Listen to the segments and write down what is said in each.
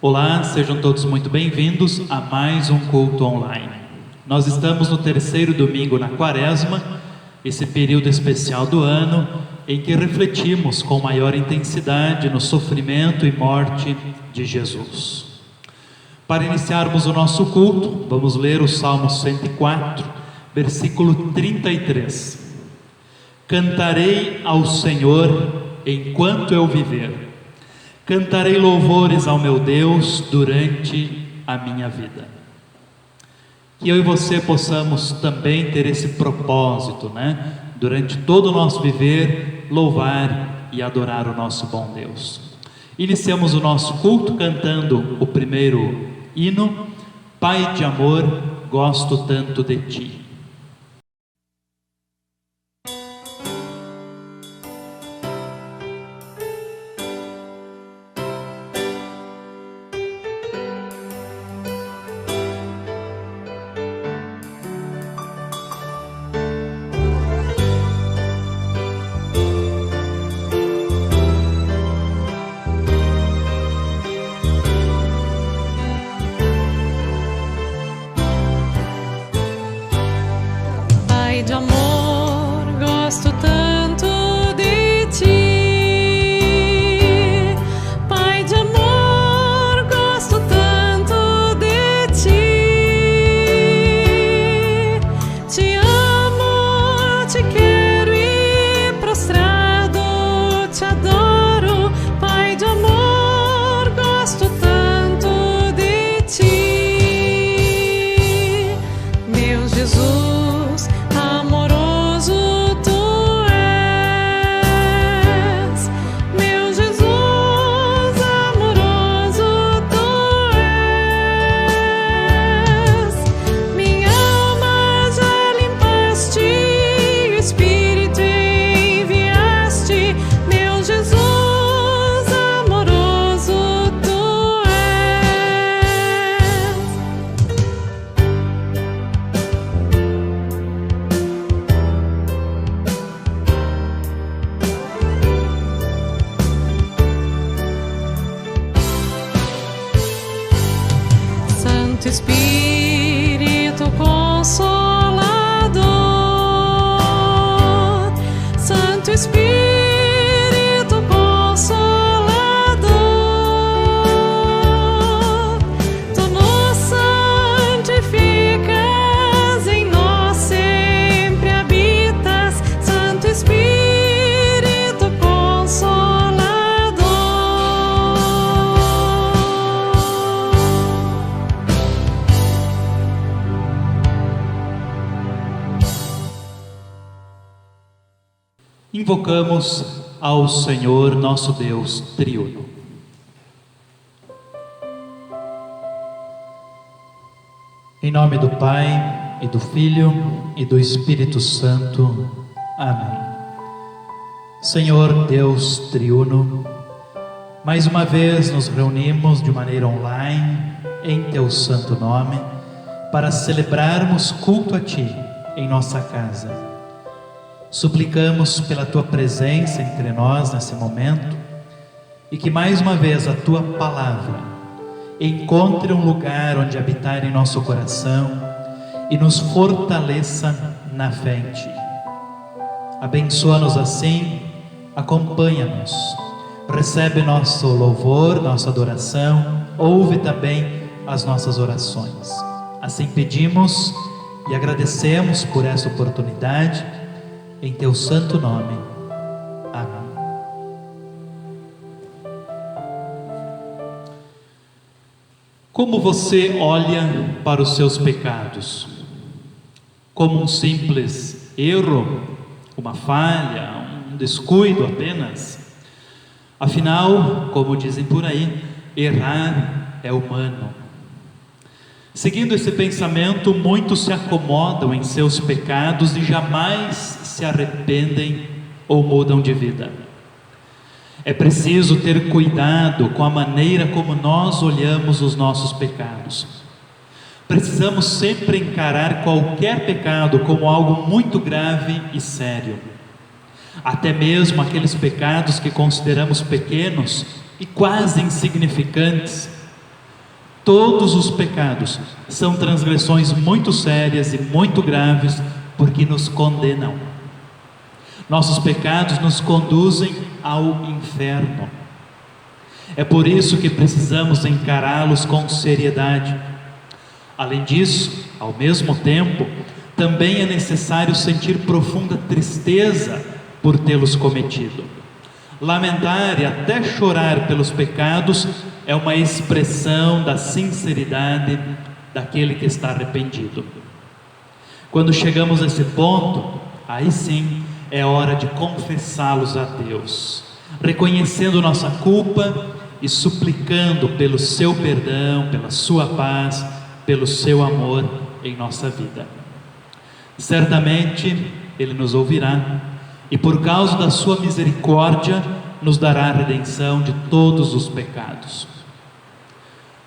Olá, sejam todos muito bem-vindos a mais um culto online. Nós estamos no terceiro domingo na Quaresma, esse período especial do ano em que refletimos com maior intensidade no sofrimento e morte de Jesus. Para iniciarmos o nosso culto, vamos ler o Salmo 104, versículo 33. Cantarei ao Senhor enquanto eu viver. Cantarei louvores ao meu Deus durante a minha vida. Que eu e você possamos também ter esse propósito, durante todo o nosso viver, louvar e adorar o nosso bom Deus. Iniciamos o nosso culto cantando o primeiro hino: Pai de amor, gosto tanto de ti. Invocamos ao Senhor nosso Deus triuno. Em nome do Pai, e do Filho, e do Espírito Santo. Amém. Senhor Deus triuno, mais uma vez nos reunimos de maneira online, em Teu santo nome, para celebrarmos culto a Ti em nossa casa. Suplicamos pela Tua presença entre nós nesse momento e que mais uma vez a Tua palavra encontre um lugar onde habitar em nosso coração e nos fortaleça na fé em Ti. Abençoa-nos assim, acompanha-nos, recebe nosso louvor, nossa adoração, ouve também as nossas orações. Assim pedimos e agradecemos por essa oportunidade, em Teu santo nome. Amém. Como você olha para os seus pecados? Como um simples erro, uma falha, um descuido apenas? Afinal, como dizem por aí, errar é humano. Seguindo esse pensamento, muitos se acomodam em seus pecados e jamais se arrependem ou mudam de vida. É preciso ter cuidado com a maneira como nós olhamos os nossos pecados. Precisamos sempre encarar qualquer pecado como algo muito grave e sério. Até mesmo aqueles pecados que consideramos pequenos e quase insignificantes, Todos os pecados são transgressões muito sérias e muito graves, porque nos condenam. Nossos pecados nos conduzem ao inferno. É por isso que precisamos encará-los com seriedade. Além disso, ao mesmo tempo, também é necessário sentir profunda tristeza por tê-los cometido. Lamentar e até chorar pelos pecados é uma expressão da sinceridade daquele que está arrependido. Quando chegamos a esse ponto, aí sim é hora de confessá-los a Deus, reconhecendo nossa culpa e suplicando pelo seu perdão, pela sua paz, pelo seu amor em nossa vida. Certamente Ele nos ouvirá e, por causa da sua misericórdia, nos dará a redenção de todos os pecados.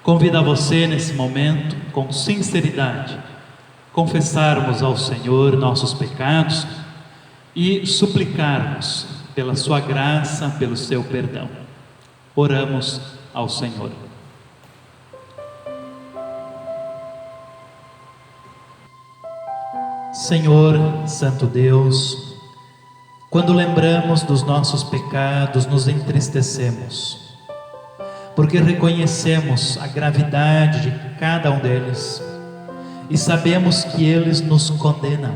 Convido a você nesse momento, com sinceridade, confessarmos ao Senhor nossos pecados e suplicarmos pela sua graça, pelo seu perdão. Oramos ao Senhor. Senhor, Santo Deus, quando lembramos dos nossos pecados, nos entristecemos, porque reconhecemos a gravidade de cada um deles e sabemos que eles nos condenam.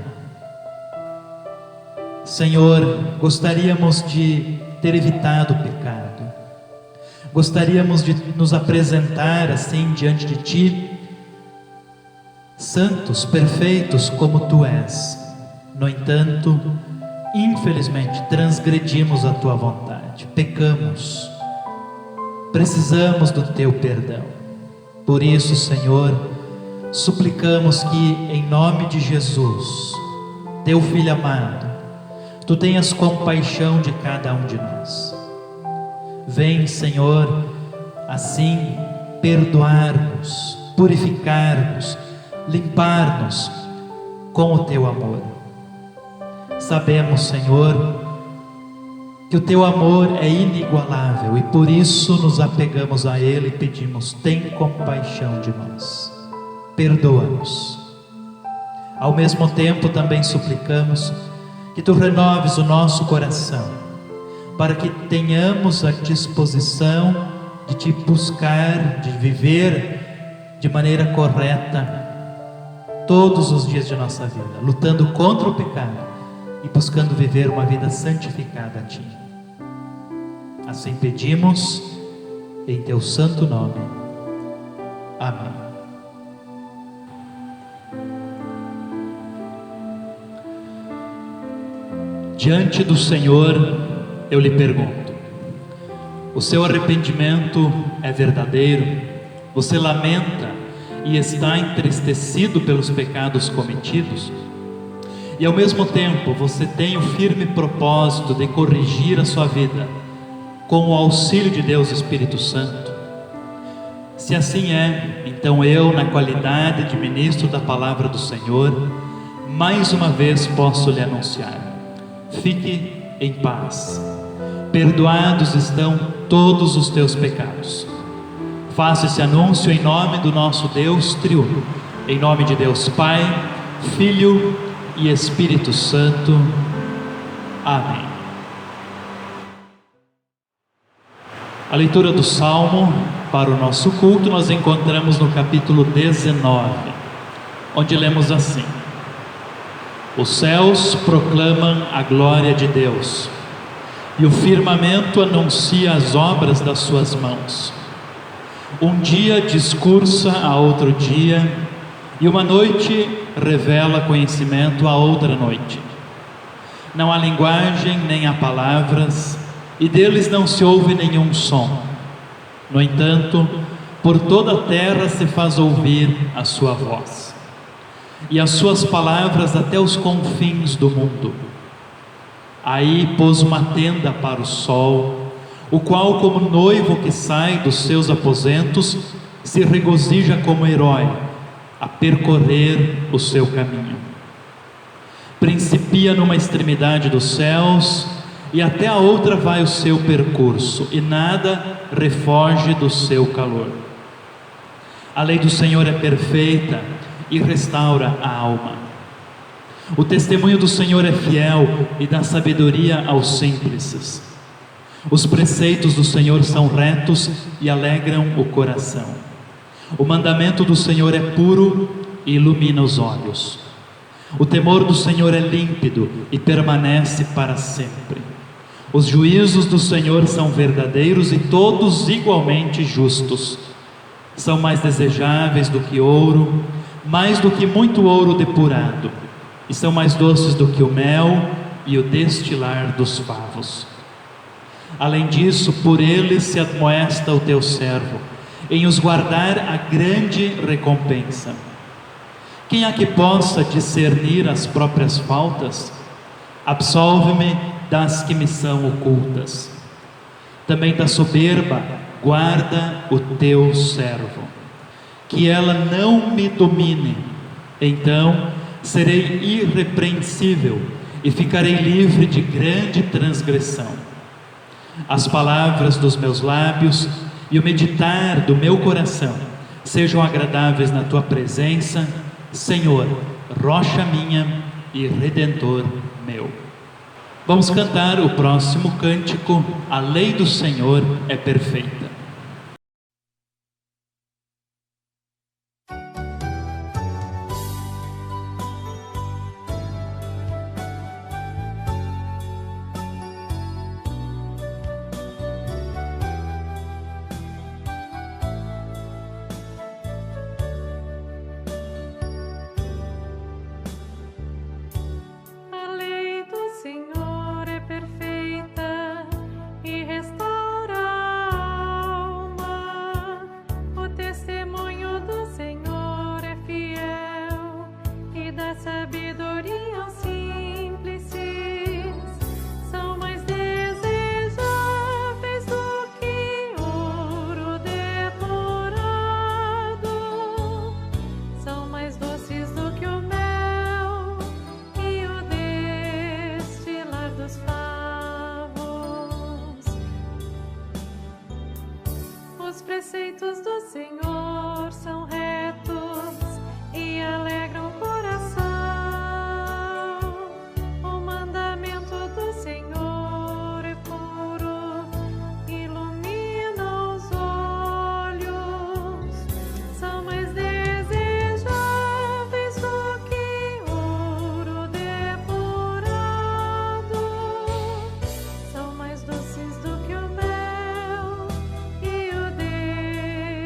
Senhor, gostaríamos de ter evitado o pecado, gostaríamos de nos apresentar assim diante de Ti, santos, perfeitos como Tu és. No entanto, infelizmente, transgredimos a Tua vontade, pecamos, precisamos do Teu perdão. Por isso, Senhor, suplicamos que, em nome de Jesus, Teu Filho amado, Tu tenhas compaixão de cada um de nós. Vem, Senhor, assim perdoar-nos, purificar-nos, limpar-nos com o Teu amor. Sabemos, Senhor, que o Teu amor é inigualável e por isso nos apegamos a Ele e pedimos: tem compaixão de nós, perdoa-nos. Ao mesmo tempo também suplicamos que Tu renoves o nosso coração, para que tenhamos a disposição de Te buscar, de viver de maneira correta todos os dias de nossa vida, lutando contra o pecado e buscando viver uma vida santificada a Ti. Assim pedimos, em Teu santo nome. Amém. Diante do Senhor, eu lhe pergunto: o seu arrependimento é verdadeiro? Você lamenta e está entristecido pelos pecados cometidos? E ao mesmo tempo você tem o firme propósito de corrigir a sua vida com o auxílio de Deus Espírito Santo? Se assim é, então eu, na qualidade de ministro da palavra do Senhor, mais uma vez posso lhe anunciar: fique em paz, perdoados estão todos os teus pecados. Faço esse anúncio em nome do nosso Deus triuno, em nome de Deus Pai, Filho e Espírito Santo. Amém. A leitura do Salmo para o nosso culto nós encontramos no capítulo 19, onde lemos assim: os céus proclamam a glória de Deus, e o firmamento anuncia as obras das suas mãos. Um dia discursa a outro dia, e uma noite revela conhecimento a outra noite. Não há linguagem nem há palavras, e deles não se ouve nenhum som. No entanto, por toda a terra se faz ouvir a sua voz, e as suas palavras até os confins do mundo. Aí pôs uma tenda para o sol, o qual, como noivo que sai dos seus aposentos, se regozija como herói a percorrer o seu caminho. Principia numa extremidade dos céus e até a outra vai o seu percurso, e nada refoge do seu calor. A lei do Senhor é perfeita e restaura a alma. O testemunho do Senhor é fiel e dá sabedoria aos simples. Os preceitos do Senhor são retos e alegram o coração. O mandamento do Senhor é puro e ilumina os olhos. O temor do Senhor é límpido e permanece para sempre. Os juízos do Senhor são verdadeiros e todos igualmente justos. São mais desejáveis do que ouro, mais do que muito ouro depurado, e são mais doces do que o mel e o destilar dos favos. Além disso, por eles se admoesta o teu servo, em os guardar a grande recompensa. Quem há que possa discernir as próprias faltas? Absolve-me das que me são ocultas. Também da soberba guarda o teu servo, que ela não me domine. Então serei irrepreensível e ficarei livre de grande transgressão. As palavras dos meus lábios e o meditar do meu coração sejam agradáveis na tua presença, Senhor, rocha minha e redentor meu. Vamos cantar o próximo cântico, A Lei do Senhor é Perfeita. Os preceitos do Senhor são retos e alegram o coração. O mandamento do Senhor é puro, ilumina os olhos. São mais desejáveis do que ouro depurado. São mais doces do que o mel e o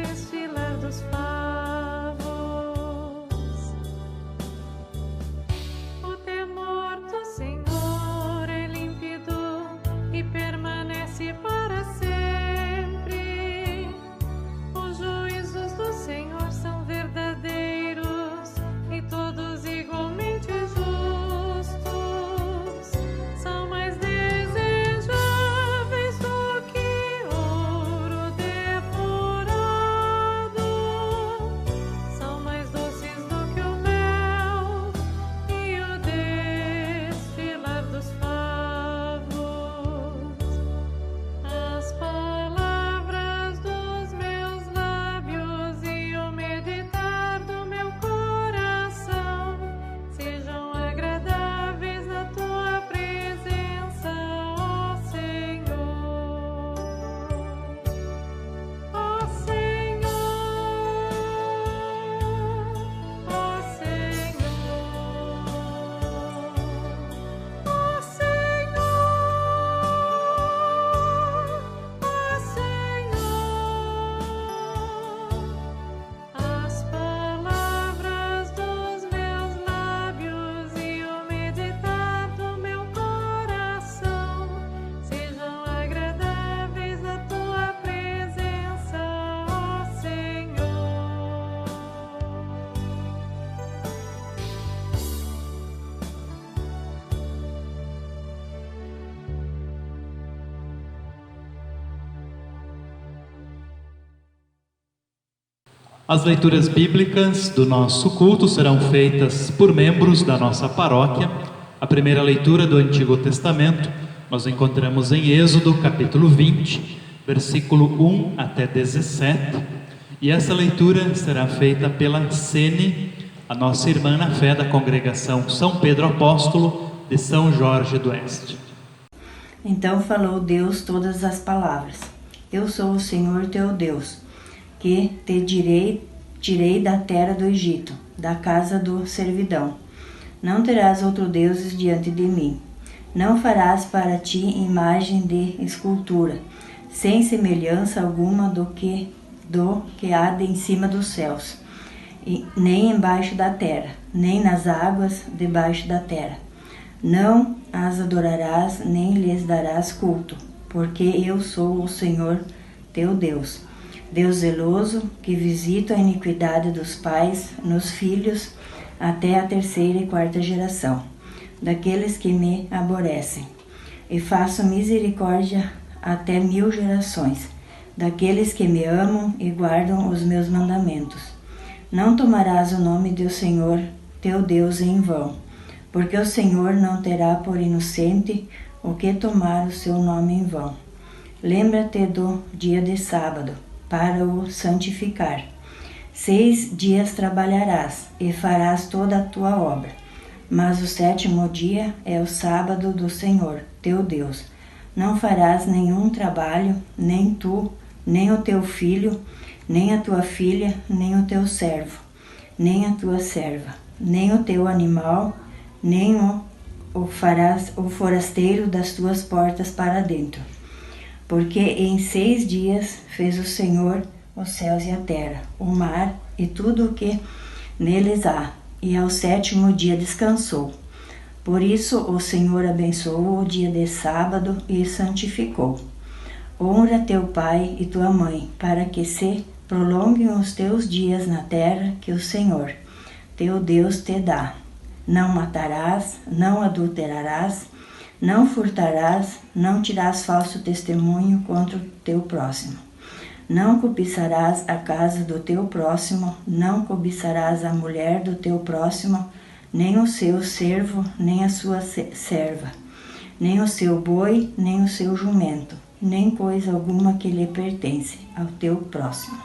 destilar dos favos. O temor do Senhor é límpido e permanece para sempre. Os juízos do Senhor são verdadeiros e todos igualmente justos. São mais desejáveis do que ouro depurado. São mais doces do que o mel e o destilar dos favos. As palavras dos meus lábios e o meditar do meu coração sejam agradáveis na tua presença, ó Senhor. Ó Senhor, ó Senhor, ó Senhor, ó Senhor. As palavras dos meus lábios e o meditar do meu coração sejam agradáveis na tua presença, ó Senhor. As leituras bíblicas do nosso culto serão feitas por membros da nossa paróquia. A primeira leitura do Antigo Testamento nós encontramos em Êxodo, capítulo 20, versículo 1 até 17. E essa leitura será feita pela Sene, a nossa irmã na fé da congregação São Pedro Apóstolo de São Jorge do Oeste. Então falou Deus todas as palavras. Eu sou o Senhor teu Deus, que te tirei da terra do Egito, da casa do servidão. Não terás outro deuses diante de mim. Não farás para ti imagem de escultura, sem semelhança alguma do que há de em cima dos céus, nem embaixo da terra, nem nas águas debaixo da terra. Não as adorarás, nem lhes darás culto, porque eu sou o Senhor teu Deus, Deus zeloso, que visita a iniquidade dos pais nos filhos até a 3ª e 4ª geração, daqueles que me aborrecem, e faço misericórdia até 1000 gerações, daqueles que me amam e guardam os meus mandamentos. Não tomarás o nome do Senhor teu Deus em vão, porque o Senhor não terá por inocente o que tomar o seu nome em vão. Lembra-te do dia de sábado, para o santificar. 6 dias trabalharás e farás toda a tua obra, mas o 7º dia é o sábado do Senhor, teu Deus. Não farás nenhum trabalho, nem tu, nem o teu filho, nem a tua filha, nem o teu servo, nem a tua serva, nem o teu animal, nem o forasteiro das tuas portas para dentro. Porque em 6 dias fez o Senhor os céus e a terra, o mar e tudo o que neles há, e ao 7º dia descansou. Por isso o Senhor abençoou o dia de sábado e santificou. Honra teu pai e tua mãe, para que se prolonguem os teus dias na terra que o Senhor, teu Deus, te dá. Não matarás, não adulterarás, não furtarás, não dirás falso testemunho contra o teu próximo. Não cobiçarás a casa do teu próximo, não cobiçarás a mulher do teu próximo, nem o seu servo, nem a sua serva, nem o seu boi, nem o seu jumento, nem coisa alguma que lhe pertence ao teu próximo.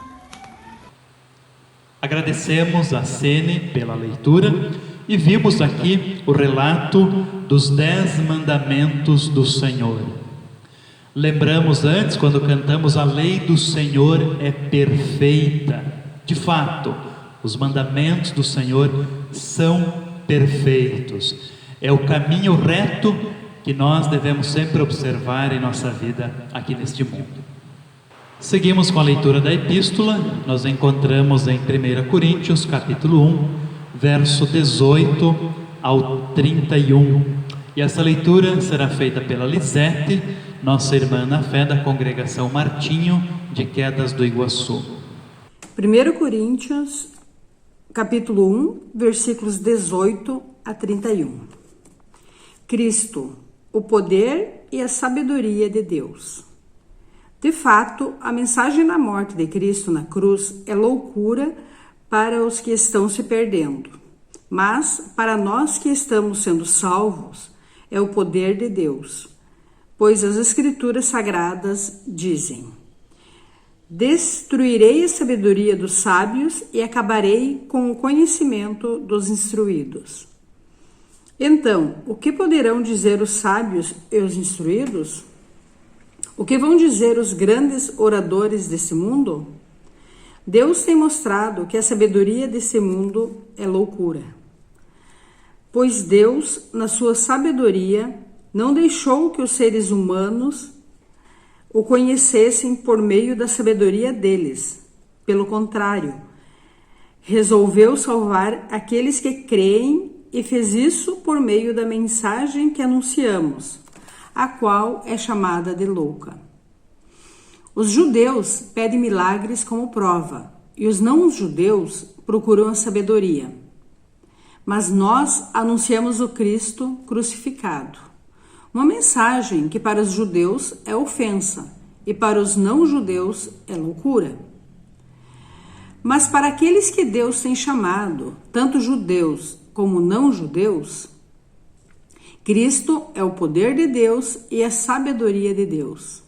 Agradecemos a Sene pela leitura e vimos aqui o relato dos 10 mandamentos do Senhor. Lembramos antes, quando cantamos, a lei do Senhor é perfeita. De fato, os mandamentos do Senhor são perfeitos. É o caminho reto que nós devemos sempre observar em nossa vida aqui neste mundo. Seguimos com a leitura da epístola. Nós encontramos em 1 Coríntios, capítulo 1, verso 18 ao 31. E essa leitura será feita pela Lisete, nossa irmã na fé da congregação Martinho de Quedas do Iguaçu. 1 Coríntios, capítulo 1, versículos 18 a 31. Cristo, o poder e a sabedoria de Deus. De fato, a mensagem da morte de Cristo na cruz é loucura para os que estão se perdendo, mas para nós que estamos sendo salvos, é o poder de Deus. Pois as Escrituras Sagradas dizem: destruirei a sabedoria dos sábios e acabarei com o conhecimento dos instruídos. Então, o que poderão dizer os sábios e os instruídos? O que vão dizer os grandes oradores desse mundo? Deus tem mostrado que a sabedoria desse mundo é loucura. Pois Deus, na sua sabedoria, não deixou que os seres humanos o conhecessem por meio da sabedoria deles. Pelo contrário, resolveu salvar aqueles que creem e fez isso por meio da mensagem que anunciamos, a qual é chamada de louca. Os judeus pedem milagres como prova, e os não-judeus procuram a sabedoria. Mas nós anunciamos o Cristo crucificado. Uma mensagem que para os judeus é ofensa e para os não-judeus é loucura. Mas para aqueles que Deus tem chamado, tanto judeus como não-judeus, Cristo é o poder de Deus e a sabedoria de Deus.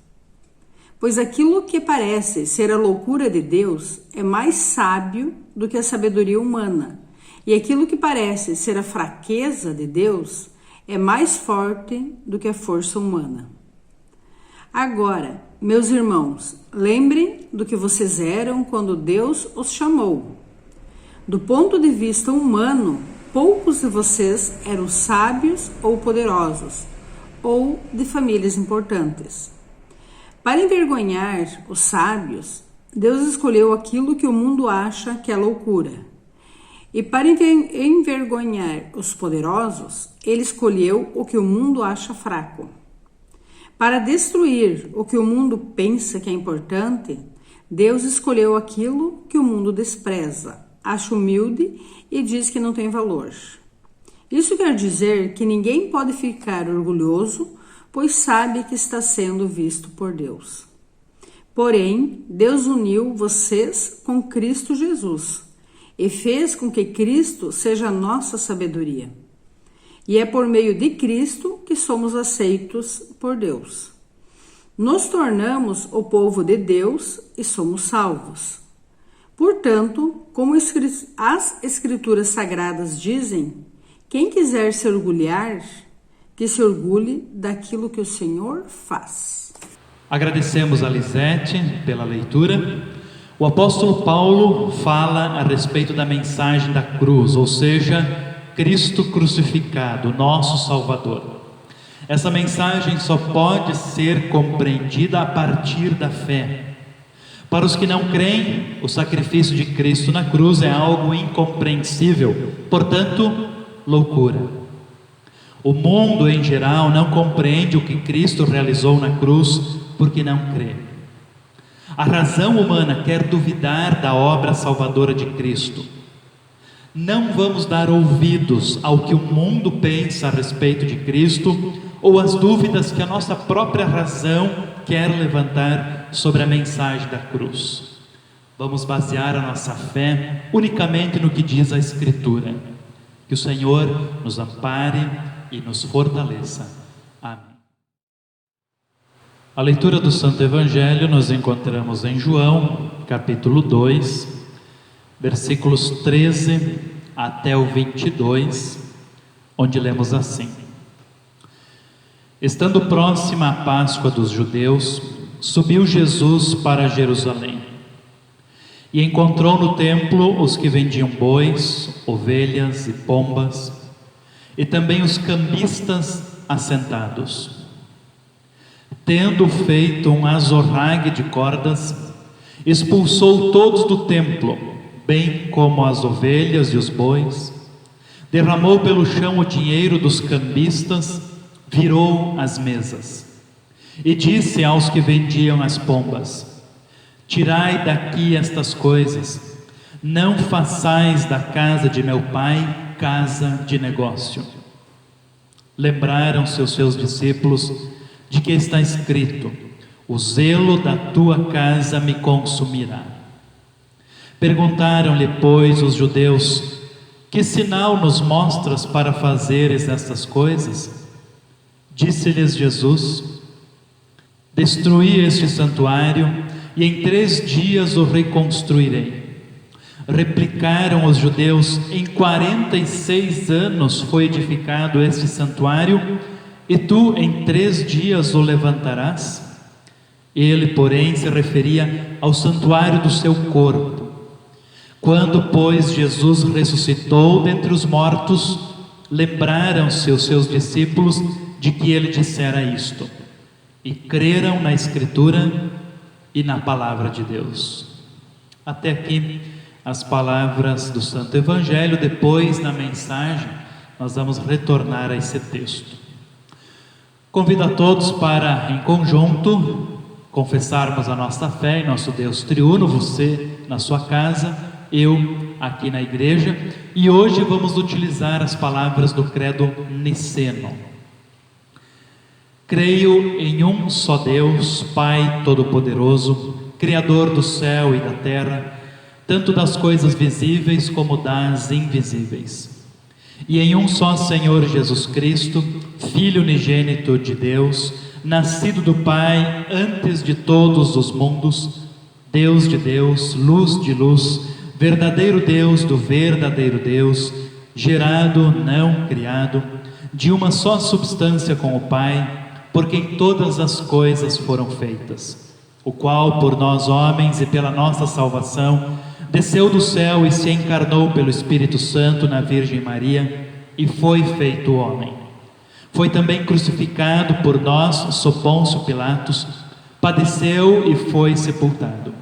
Pois aquilo que parece ser a loucura de Deus é mais sábio do que a sabedoria humana, e aquilo que parece ser a fraqueza de Deus é mais forte do que a força humana. Agora, meus irmãos, lembrem do que vocês eram quando Deus os chamou. Do ponto de vista humano, poucos de vocês eram sábios ou poderosos, ou de famílias importantes. Para envergonhar os sábios, Deus escolheu aquilo que o mundo acha que é loucura. E para envergonhar os poderosos, Ele escolheu o que o mundo acha fraco. Para destruir o que o mundo pensa que é importante, Deus escolheu aquilo que o mundo despreza, acha humilde e diz que não tem valor. Isso quer dizer que ninguém pode ficar orgulhoso, pois sabe que está sendo visto por Deus. Porém, Deus uniu vocês com Cristo Jesus e fez com que Cristo seja a nossa sabedoria. E é por meio de Cristo que somos aceitos por Deus. Nos tornamos o povo de Deus e somos salvos. Portanto, como as Escrituras Sagradas dizem, quem quiser se orgulhar, que se orgulhe daquilo que o Senhor faz. Agradecemos a Lisete pela leitura. O apóstolo Paulo fala a respeito da mensagem da cruz, ou seja, Cristo crucificado, nosso Salvador. Essa mensagem só pode ser compreendida a partir da fé. Para os que não creem, o sacrifício de Cristo na cruz é algo incompreensível, portanto, loucura. O mundo em geral não compreende o que Cristo realizou na cruz porque não crê. A razão humana quer duvidar da obra salvadora de Cristo. Não vamos dar ouvidos ao que o mundo pensa a respeito de Cristo ou às dúvidas que a nossa própria razão quer levantar sobre a mensagem da cruz. Vamos basear a nossa fé unicamente no que diz a Escritura. Que o Senhor nos ampare e nos fortaleça. Amém. A leitura do Santo Evangelho nós encontramos em João, capítulo 2, versículos 13 até o 22, onde lemos assim: Estando próxima a Páscoa dos judeus, subiu Jesus para Jerusalém e encontrou no templo os que vendiam bois, ovelhas e pombas, e também os cambistas assentados. Tendo feito um azorrague de cordas, expulsou todos do templo, bem como as ovelhas e os bois, derramou pelo chão o dinheiro dos cambistas, virou as mesas, e disse aos que vendiam as pombas: Tirai daqui estas coisas, não façais da casa de meu pai casa de negócio. Lembraram-se os seus discípulos de que está escrito: O zelo da tua casa me consumirá. Perguntaram-lhe, pois, os judeus: Que sinal nos mostras para fazeres estas coisas? Disse-lhes Jesus: Destruí este santuário e em 3 dias o reconstruirei. Replicaram os judeus: Em 46 anos foi edificado este santuário, e tu em 3 dias o levantarás? Ele, porém, se referia ao santuário do seu corpo. Quando, pois, Jesus ressuscitou dentre os mortos, lembraram-se os seus discípulos de que ele dissera isto, e creram na Escritura e na palavra de Deus. Até aqui as palavras do Santo Evangelho. Depois, na mensagem, nós vamos retornar a esse texto. Convido a todos para, em conjunto, confessarmos a nossa fé em nosso Deus triuno, você na sua casa, eu aqui na igreja, e hoje vamos utilizar as palavras do credo niceno. Creio em um só Deus, Pai Todo-Poderoso, Criador do céu e da terra, tanto das coisas visíveis como das invisíveis. E em um só Senhor Jesus Cristo, Filho unigênito de Deus, nascido do Pai antes de todos os mundos, Deus de Deus, luz de luz, verdadeiro Deus do verdadeiro Deus, gerado, não criado, de uma só substância com o Pai, por quem todas as coisas foram feitas, o qual por nós homens e pela nossa salvação desceu do céu e se encarnou pelo Espírito Santo na Virgem Maria e foi feito homem. Foi também crucificado por nós sob Pôncio Pilatos, padeceu e foi sepultado.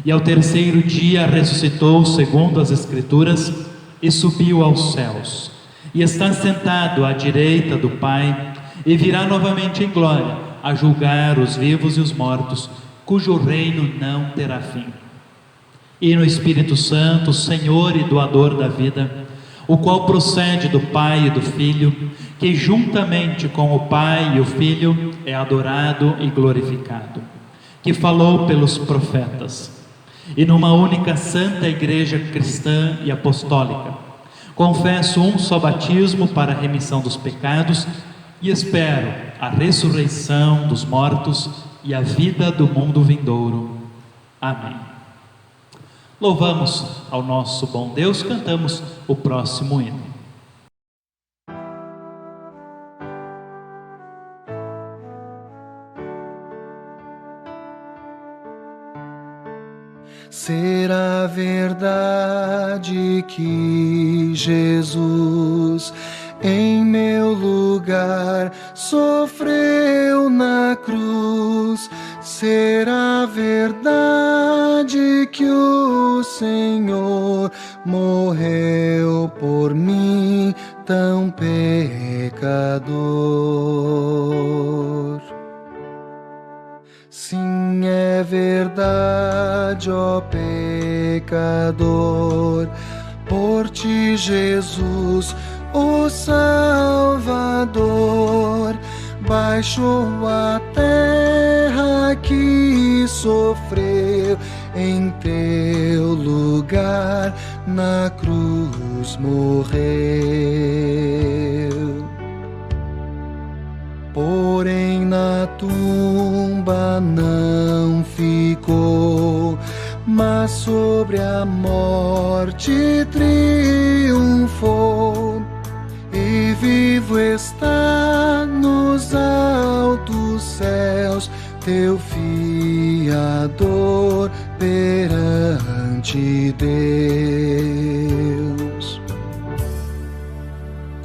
E ao terceiro dia ressuscitou segundo as Escrituras e subiu aos céus. E está sentado à direita do Pai e virá novamente em glória a julgar os vivos e os mortos, cujo reino não terá fim. E no Espírito Santo, Senhor e doador da vida, o qual procede do Pai e do Filho, que juntamente com o Pai e o Filho é adorado e glorificado, que falou pelos profetas, e numa única santa igreja cristã e apostólica, confesso um só batismo para a remissão dos pecados e espero a ressurreição dos mortos e a vida do mundo vindouro. Amém. Louvamos ao nosso bom Deus, cantamos o próximo hino. Será verdade que Jesus em meu lugar sofreu na cruz? Será verdade que o Senhor morreu por mim, tão pecador? Sim, é verdade, ó pecador, por ti Jesus, o Salvador, baixou a terra que sofreu, em teu lugar na cruz morreu. Porém na tumba não ficou, mas sobre a morte triunfou, e vivo está nos altos céus teu fiador perante Deus.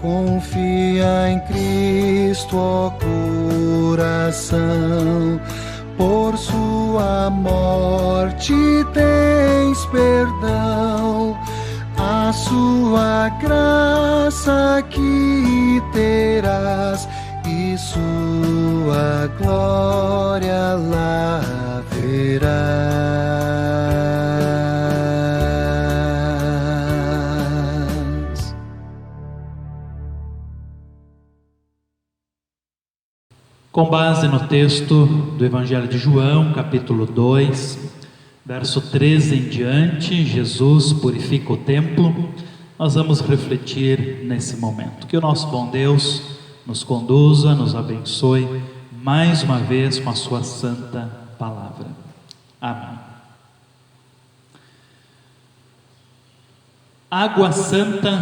Confia em Cristo, ó coração, por sua morte tens perdão, a sua graça que terás e sua glória lá verás. Com base no texto do Evangelho de João, capítulo 2, verso 13 em diante, Jesus purifica o templo. Nós vamos refletir nesse momento. Que o nosso bom Deus nos conduza, nos abençoe mais uma vez com a sua santa palavra. Amém. Água santa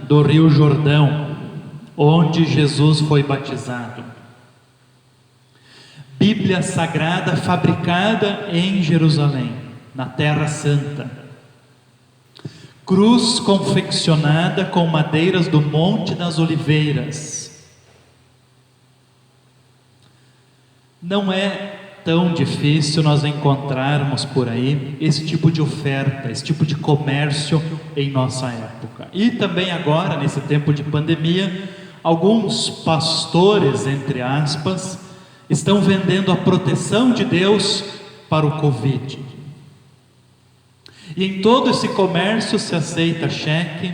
do Rio Jordão, onde Jesus foi batizado. Bíblia Sagrada fabricada em Jerusalém, na Terra Santa. Cruz confeccionada com madeiras do Monte das Oliveiras. Não é tão difícil nós encontrarmos por aí esse tipo de oferta, esse tipo de comércio em nossa época. E também agora, nesse tempo de pandemia, alguns pastores, entre aspas, estão vendendo a proteção de Deus para o Covid. E em todo esse comércio se aceita cheque,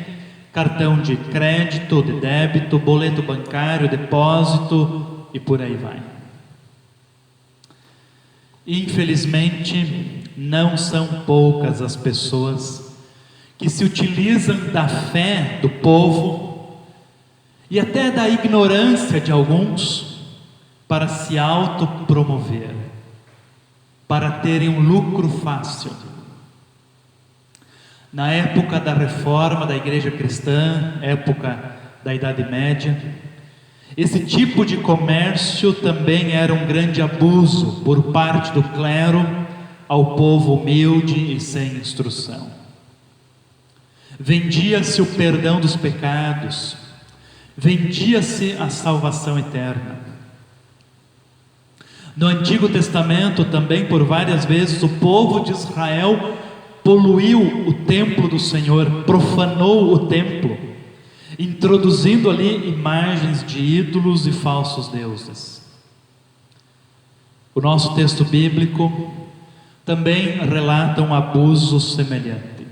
cartão de crédito, de débito, boleto bancário, depósito e por aí vai. Infelizmente, não são poucas as pessoas que se utilizam da fé do povo e até da ignorância de alguns para se autopromover, para terem um lucro fácil. Na época da reforma da igreja cristã, época da Idade Média, esse tipo de comércio também era um grande abuso por parte do clero ao povo humilde e sem instrução. Vendia-se o perdão dos pecados, vendia-se a salvação eterna. No Antigo Testamento também, por várias vezes, o povo de Israel poluiu o templo do Senhor, profanou o templo, introduzindo ali imagens de ídolos e falsos deuses. O nosso texto bíblico também relata um abuso semelhante.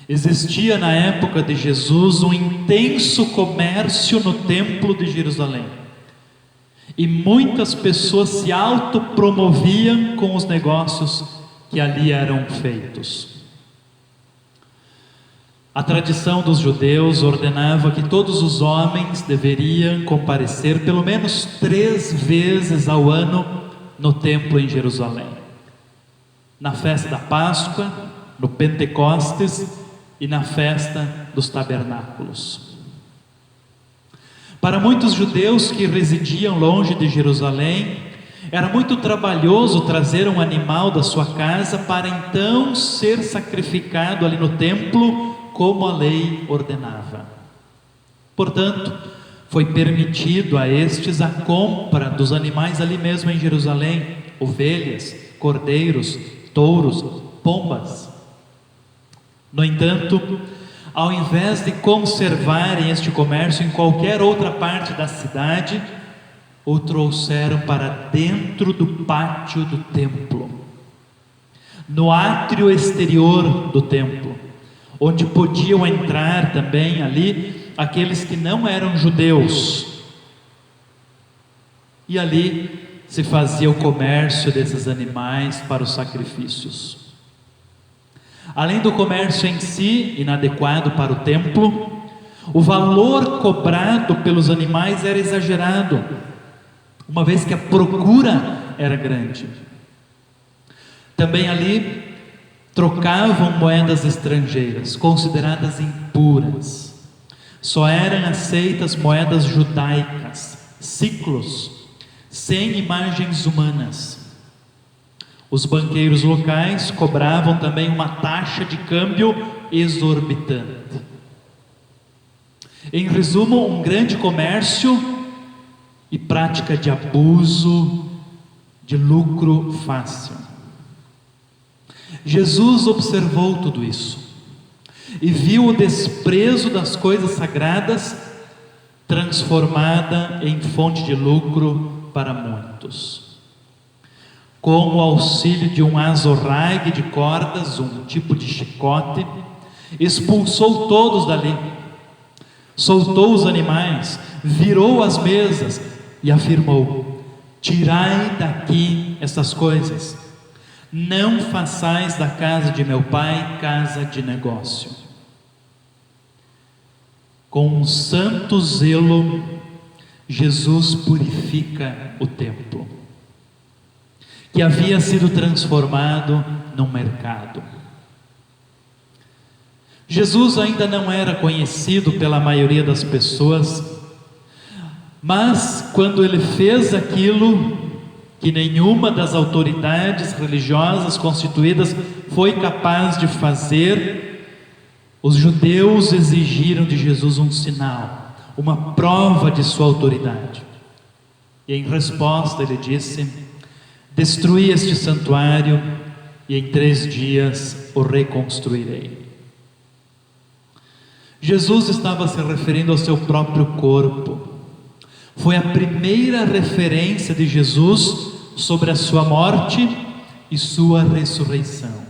Existia na época de Jesus um intenso comércio no templo de Jerusalém, e muitas pessoas se autopromoviam com os negócios que ali eram feitos. A tradição dos judeus ordenava que todos os homens deveriam comparecer pelo menos 3 vezes ao ano no templo em Jerusalém: na festa da Páscoa, no Pentecostes e na festa dos tabernáculos. Para muitos judeus que residiam longe de Jerusalém, era muito trabalhoso trazer um animal da sua casa para então ser sacrificado ali no templo, como a lei ordenava. Portanto, foi permitido a estes a compra dos animais ali mesmo em Jerusalém: ovelhas, cordeiros, touros, pombas. No entanto, ao invés de conservarem este comércio em qualquer outra parte da cidade, o trouxeram para dentro do pátio do templo, no átrio exterior do templo, onde podiam entrar também ali aqueles que não eram judeus, e ali se fazia o comércio desses animais para os sacrifícios. Além do comércio em si, inadequado para o templo, o valor cobrado pelos animais era exagerado, uma vez que a procura era grande. Também ali trocavam moedas estrangeiras, consideradas impuras. Só eram aceitas moedas judaicas, siclos, sem imagens humanas. Os banqueiros locais cobravam também uma taxa de câmbio exorbitante. Em resumo, um grande comércio e prática de abuso, de lucro fácil. Jesus observou tudo isso e viu o desprezo das coisas sagradas transformada em fonte de lucro para muitos. Com o auxílio de um azorrague de cordas, um tipo de chicote, expulsou todos dali, soltou os animais, virou as mesas e afirmou: tirai daqui essas coisas, não façais da casa de meu pai casa de negócio. Com um santo zelo, Jesus purifica o templo, que havia sido transformado num mercado. Jesus ainda não era conhecido pela maioria das pessoas, mas quando ele fez aquilo que nenhuma das autoridades religiosas constituídas foi capaz de fazer, os judeus exigiram de Jesus um sinal, uma prova de sua autoridade. E em resposta ele disse: destruí este santuário e em 3 dias o reconstruirei. Jesus estava se referindo ao seu próprio corpo. Foi a primeira referência de Jesus sobre a sua morte e sua ressurreição.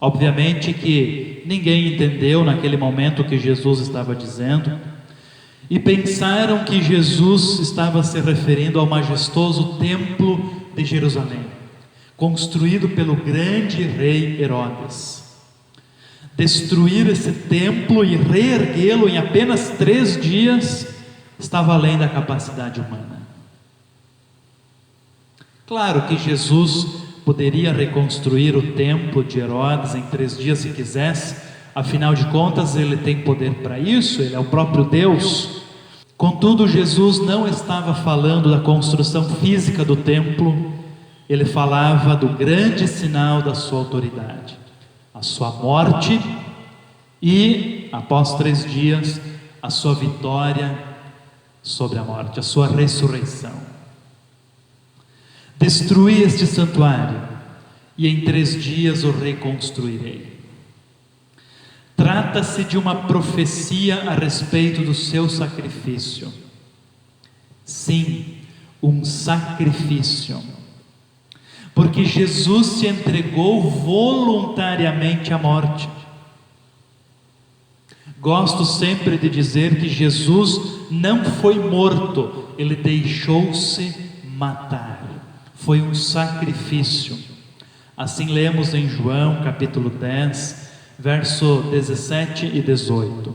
Obviamente que ninguém entendeu naquele momento o que Jesus estava dizendo, e pensaram que Jesus estava se referindo ao majestoso templo de Jerusalém, construído pelo grande rei Herodes. Destruir esse templo e reerguê-lo em apenas 3 dias estava além da capacidade humana. Claro que Jesus poderia reconstruir o templo de Herodes em 3 dias se quisesse, afinal de contas ele tem poder para isso, ele é o próprio Deus. Contudo, Jesus não estava falando da construção física do templo, ele falava do grande sinal da sua autoridade, a sua morte e, após 3 dias, a sua vitória sobre a morte, a sua ressurreição. Destruí este santuário e em 3 dias o reconstruirei. Trata-se de uma profecia a respeito do seu sacrifício. Sim, um sacrifício. Porque Jesus se entregou voluntariamente à morte. Gosto sempre de dizer que Jesus não foi morto, ele deixou-se matar. Foi um sacrifício. Assim lemos em João capítulo 10, verso 17 e 18.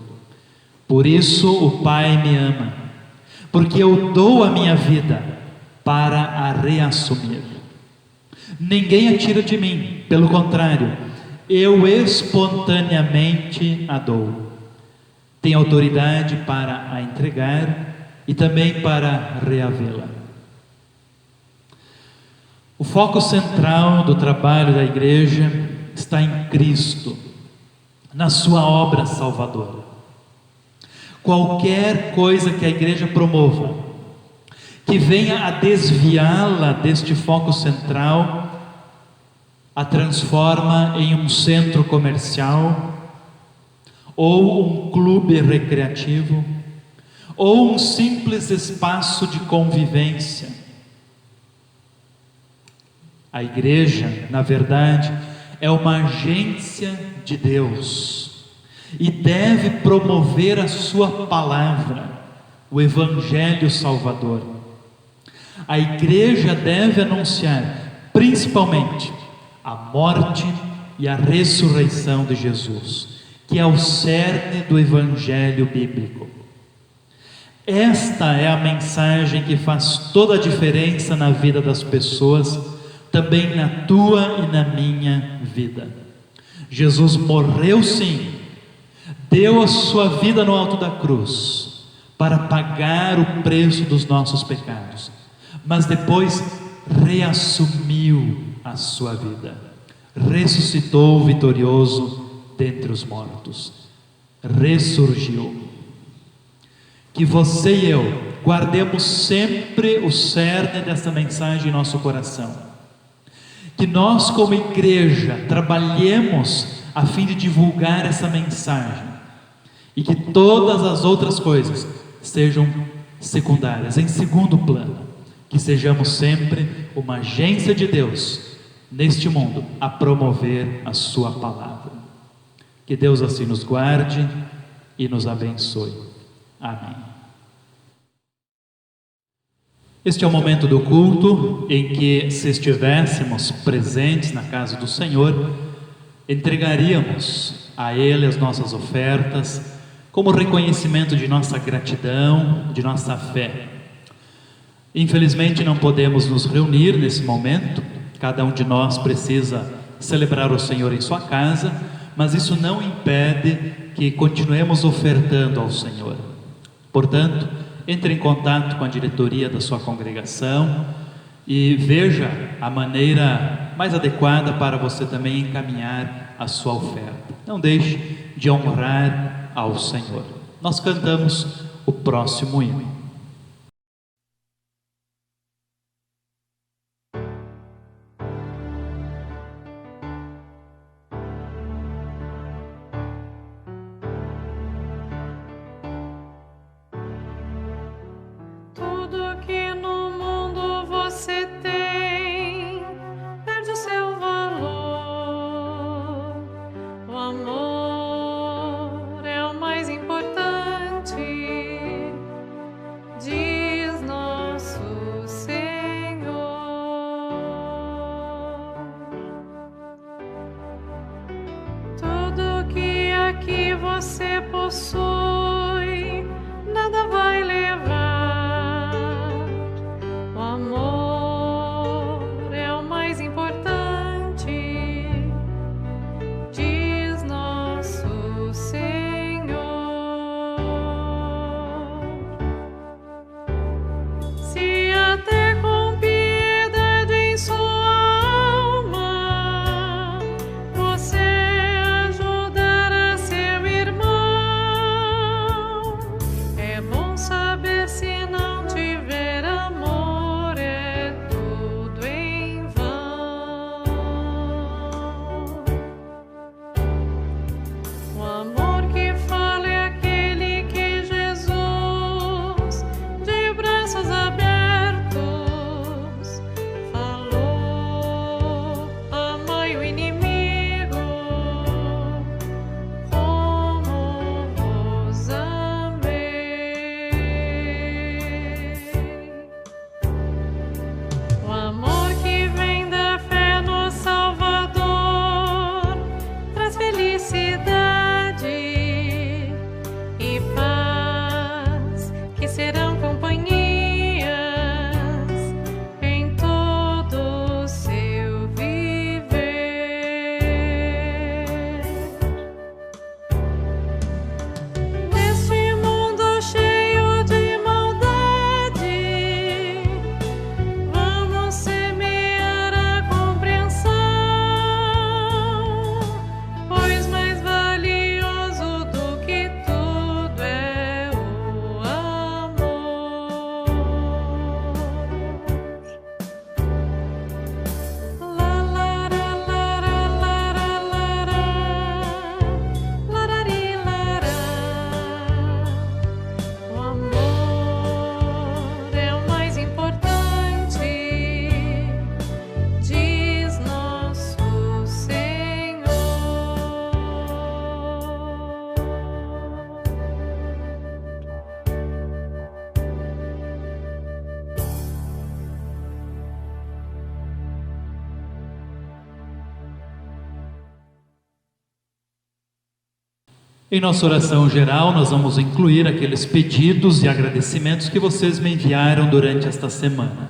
Por isso o Pai me ama, porque eu dou a minha vida para a reassumir. Ninguém a tira de mim, pelo contrário, eu espontaneamente a dou. Tenho autoridade para a entregar e também para reavê-la. O foco central do trabalho da igreja está em Cristo, na sua obra salvadora. Qualquer coisa que a igreja promova, que venha a desviá-la deste foco central, a transforma em um centro comercial, ou um clube recreativo, ou um simples espaço de convivência. A igreja, na verdade, é uma agência de Deus e deve promover a sua palavra, o Evangelho Salvador. A igreja deve anunciar, principalmente, a morte e a ressurreição de Jesus, que é o cerne do Evangelho bíblico. Esta é a mensagem que faz toda a diferença na vida das pessoas, também na tua e na minha vida. Jesus morreu sim, deu a sua vida no alto da cruz, para pagar o preço dos nossos pecados, mas depois reassumiu a sua vida, ressuscitou vitorioso dentre os mortos, ressurgiu. Que você e eu guardemos sempre o cerne dessa mensagem em nosso coração. Que nós, como igreja, trabalhemos a fim de divulgar essa mensagem e que todas as outras coisas sejam secundárias, em segundo plano. Que sejamos sempre uma agência de Deus neste mundo a promover a sua palavra. Que Deus assim nos guarde e nos abençoe. Amém. Este é o momento do culto em que, se estivéssemos presentes na casa do Senhor, entregaríamos a Ele as nossas ofertas, como reconhecimento de nossa gratidão, de nossa fé. Infelizmente não podemos nos reunir nesse momento, cada um de nós precisa celebrar o Senhor em sua casa, mas isso não impede que continuemos ofertando ao Senhor. Portanto, entre em contato com a diretoria da sua congregação e veja a maneira mais adequada para você também encaminhar a sua oferta. Não deixe de honrar ao Senhor. Nós cantamos o próximo hino. Você possui, nada vai levar. O amor Em nossa oração geral, nós vamos incluir aqueles pedidos e agradecimentos que vocês me enviaram durante esta semana.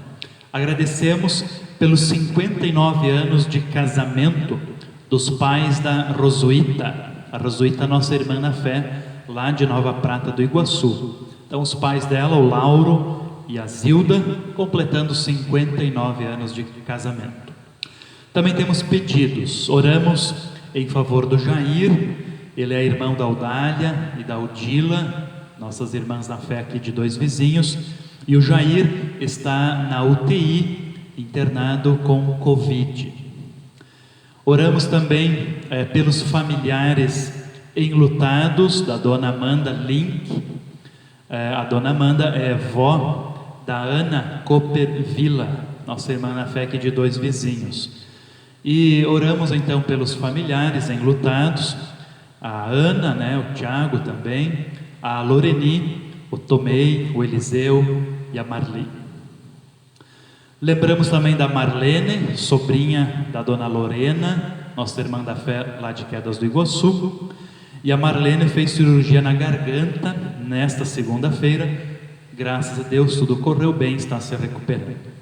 Agradecemos pelos 59 anos de casamento dos pais da Rosuíta. A Rosuíta, nossa irmã na fé, lá de Nova Prata do Iguaçu. Então, os pais dela, o Lauro e a Zilda, completando 59 anos de casamento. Também temos pedidos. Oramos em favor do Jair. Ele é irmão da Audália e da Odila, nossas irmãs na fé aqui de dois vizinhos. E o Jair está na UTI, internado com Covid. Oramos também pelos familiares enlutados da dona Amanda Link. A dona Amanda é vó da Ana Cooper Villa, nossa irmã na fé aqui de dois vizinhos. E oramos então pelos familiares enlutados, a Ana, o Tiago também, a Loreni, o Tomei, o Eliseu e a Marli. Lembramos também da Marlene, sobrinha da dona Lorena, nossa irmã da fé lá de Quedas do Iguaçu. E a Marlene fez cirurgia na garganta nesta segunda-feira. Graças a Deus tudo correu bem, está se recuperando.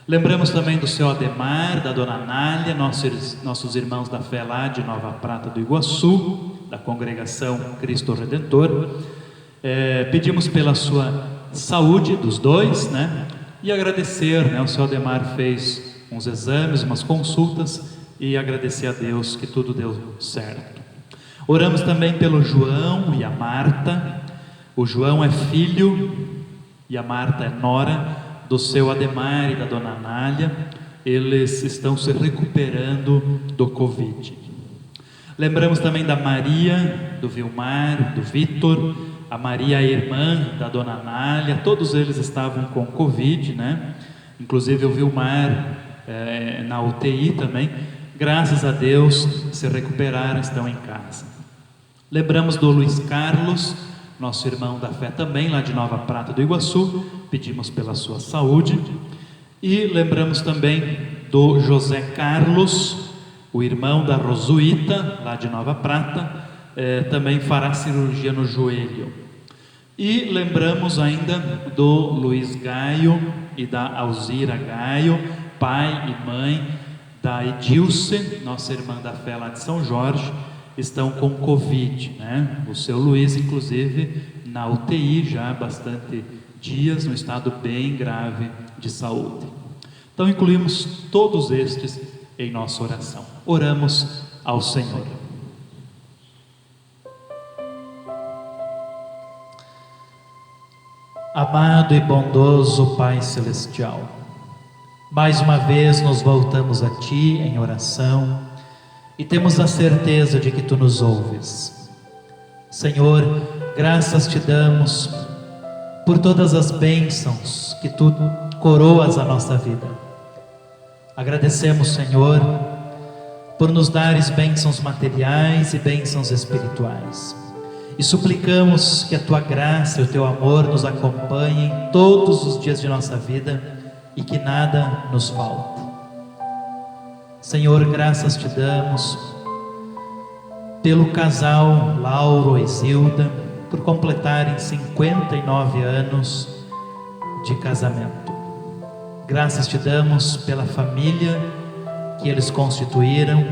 Lembramos também do seu Ademar, da dona Nália, nossos irmãos da fé lá de Nova Prata do Iguaçu, da congregação Cristo Redentor. Pedimos pela sua saúde dos dois, e agradecer, o seu Ademar fez uns exames, umas consultas, e agradecer a Deus que tudo deu certo. Oramos também pelo João e a Marta. O João é filho e a Marta é nora do seu Ademar e da dona Nália. Eles estão se recuperando do Covid. Lembramos também da Maria, do Vilmar, do Vitor. A Maria, a irmã da dona Nália. Todos eles estavam com Covid, Inclusive o Vilmar na UTI também. Graças a Deus se recuperaram, estão em casa. Lembramos do Luiz Carlos, nosso irmão da fé também, lá de Nova Prata do Iguaçu. Pedimos pela sua saúde. E lembramos também do José Carlos, o irmão da Rosuíta, lá de Nova Prata, também fará cirurgia no joelho. E lembramos ainda do Luiz Gaio e da Alzira Gaio, pai e mãe da Edilce, nossa irmã da fé lá de São Jorge, estão com Covid, O seu Luiz, inclusive, na UTI já há bastante dias, no estado bem grave de saúde. Então incluímos todos estes em nossa oração. Oramos ao Senhor. Amado e bondoso Pai Celestial, mais uma vez nos voltamos a Ti em oração e temos a certeza de que Tu nos ouves. Senhor, graças Te damos por todas as bênçãos que Tu coroas a nossa vida. Agradecemos, Senhor, por nos dares bênçãos materiais e bênçãos espirituais. E suplicamos que a Tua graça e o Teu amor nos acompanhem todos os dias de nossa vida e que nada nos falte. Senhor, graças Te damos pelo casal Lauro e Zilda, por completarem 59 anos de casamento. Graças Te damos pela família que eles constituíram,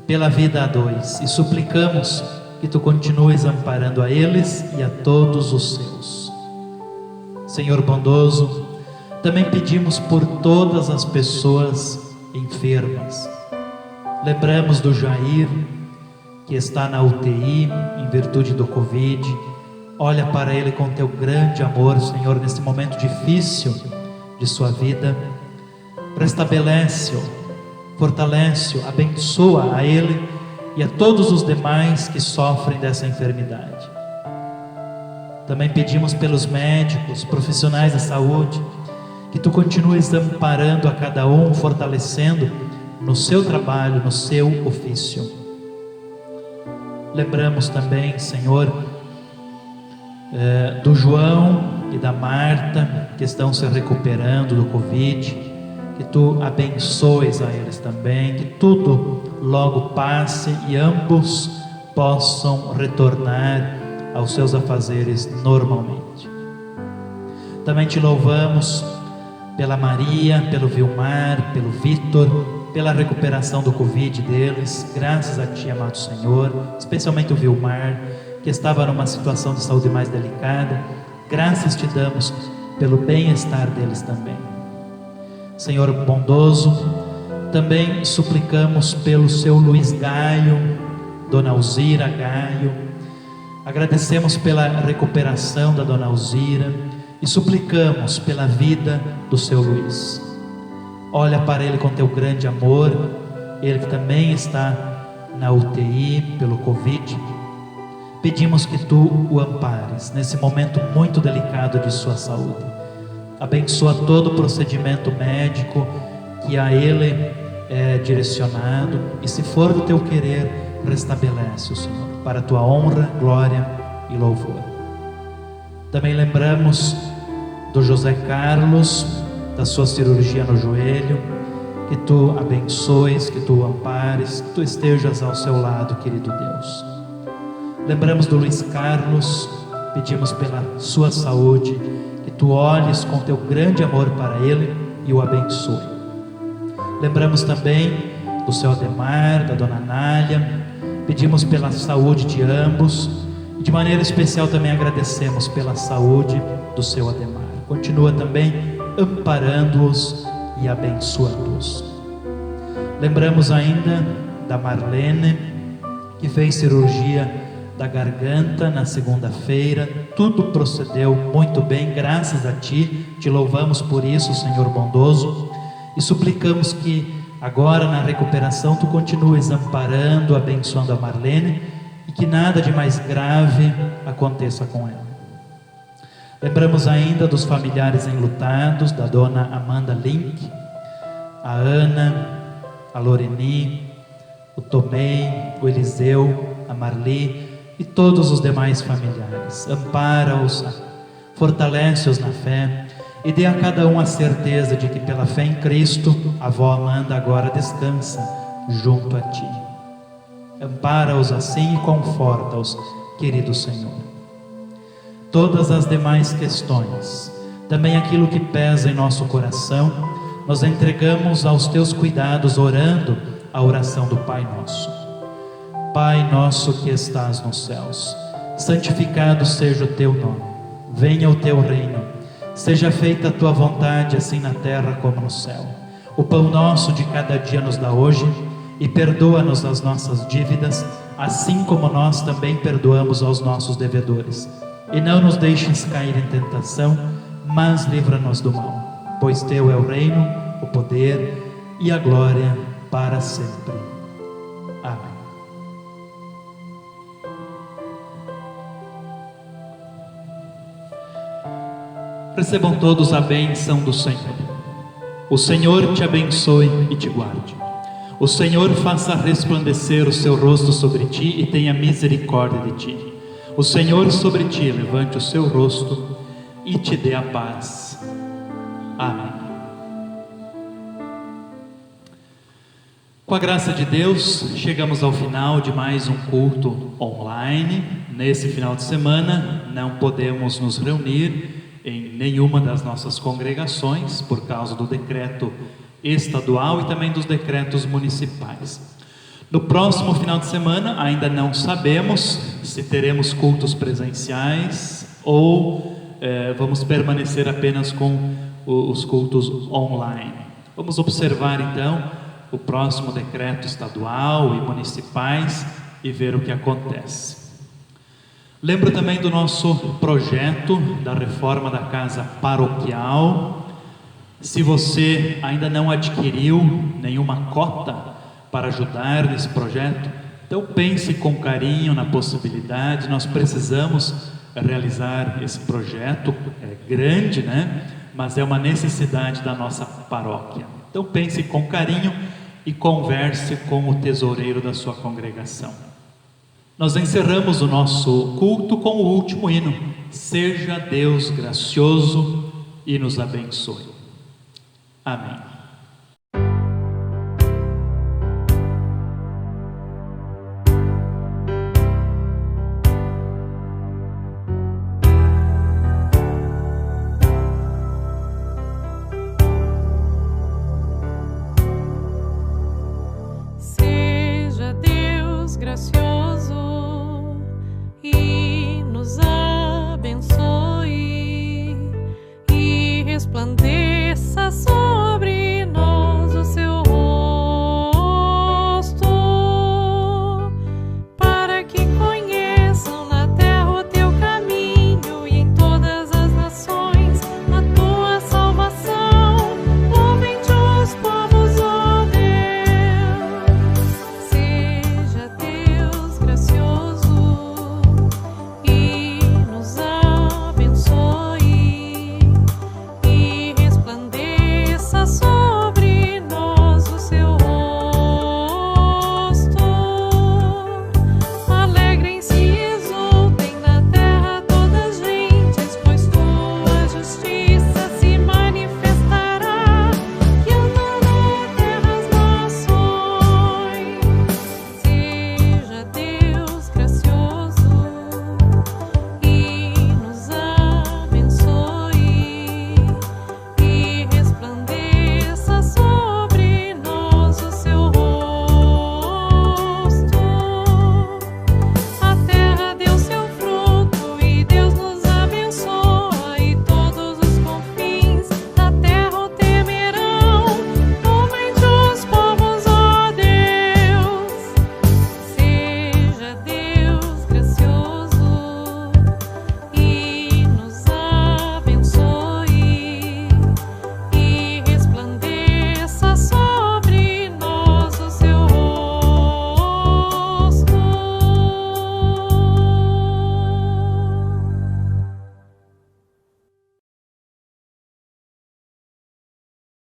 pela vida a dois, e suplicamos que Tu continues amparando a eles e a todos os seus. Senhor bondoso, também pedimos por todas as pessoas enfermas. Lembramos do Jair, que está na UTI em virtude do Covid. Olha para ele com Teu grande amor, Senhor, nesse momento difícil de sua vida. Restabelece-o, fortalece-o, abençoa a ele e a todos os demais que sofrem dessa enfermidade. Também pedimos pelos médicos, profissionais da saúde, que Tu continues amparando a cada um, fortalecendo no seu trabalho, no seu ofício. Lembramos também, Senhor, do João e da Marta, que estão se recuperando do Covid. Que Tu abençoes a eles também, que tudo logo passe e ambos possam retornar aos seus afazeres normalmente. Também te louvamos pela Maria, pelo Vilmar, pelo Vitor, pela recuperação do Covid deles. Graças a Ti, amado Senhor, especialmente o Vilmar, que estava numa situação de saúde mais delicada. Graças te damos pelo bem-estar deles também. Senhor bondoso, também suplicamos pelo seu Luiz Gaio, Dona Alzira Gaio. Agradecemos pela recuperação da Dona Alzira e suplicamos pela vida do seu Luiz. Olha para ele com teu grande amor, ele que também está na UTI pelo Covid. Pedimos que tu o ampares nesse momento muito delicado de sua saúde. Abençoa todo o procedimento médico que a ele é direcionado, e se for do teu querer, restabelece o Senhor, para a tua honra, glória e louvor. Também lembramos do José Carlos, da sua cirurgia no joelho, que tu abençoes, que tu o ampares, que tu estejas ao seu lado, querido Deus. Lembramos do Luiz Carlos, pedimos pela sua saúde, que tu olhes com teu grande amor para ele e o abençoe. Lembramos também do seu Ademar, da dona Nália, pedimos pela saúde de ambos, e de maneira especial também agradecemos pela saúde do seu Ademar. Continua também amparando-os e abençoando-os. Lembramos ainda da Marlene, que fez cirurgia da garganta na segunda-feira. Tudo procedeu muito bem, graças a Ti. Te louvamos por isso, Senhor bondoso, e suplicamos que agora na recuperação Tu continues amparando, abençoando a Marlene, e que nada de mais grave aconteça com ela. Lembramos ainda dos familiares enlutados, da dona Amanda Link, a Ana, a Loreni, o Tomei, o Eliseu, a Marli e todos os demais familiares. Ampara-os, fortalece-os na fé e dê a cada um a certeza de que pela fé em Cristo a avó Amanda agora descansa junto a Ti. Ampara-os assim e conforta-os, querido Senhor. Todas as demais questões, também aquilo que pesa em nosso coração, nós entregamos aos Teus cuidados, orando a oração do Pai Nosso. Pai nosso que estás nos céus, santificado seja o Teu nome. Venha o Teu reino. Seja feita a Tua vontade, assim na terra como no céu. O pão nosso de cada dia nos dá hoje, e perdoa-nos as nossas dívidas, assim como nós também perdoamos aos nossos devedores. E não nos deixes cair em tentação, mas livra-nos do mal. Pois Teu é o reino, o poder e a glória para sempre. Amém. Recebam todos a bênção do Senhor. O Senhor te abençoe e te guarde. O Senhor faça resplandecer o seu rosto sobre ti e tenha misericórdia de ti. O Senhor sobre ti levante o seu rosto e te dê a paz. Amém. Com a graça de Deus, chegamos ao final de mais um culto online. Nesse final de semana, não podemos nos reunir em nenhuma das nossas congregações por causa do decreto estadual e também dos decretos municipais. No próximo final de semana ainda não sabemos se teremos cultos presenciais ou vamos permanecer apenas com os cultos online. Vamos observar então o próximo decreto estadual e municipais e ver o que acontece. Lembro também do nosso projeto da reforma da casa paroquial. Se você ainda não adquiriu nenhuma cota para ajudar nesse projeto, então pense com carinho na possibilidade. Nós precisamos realizar esse projeto, é grande, né? Mas é uma necessidade da nossa paróquia. Então pense com carinho e converse com o tesoureiro da sua congregação. Nós encerramos o nosso culto com o último hino. Seja Deus gracioso e nos abençoe. Amém.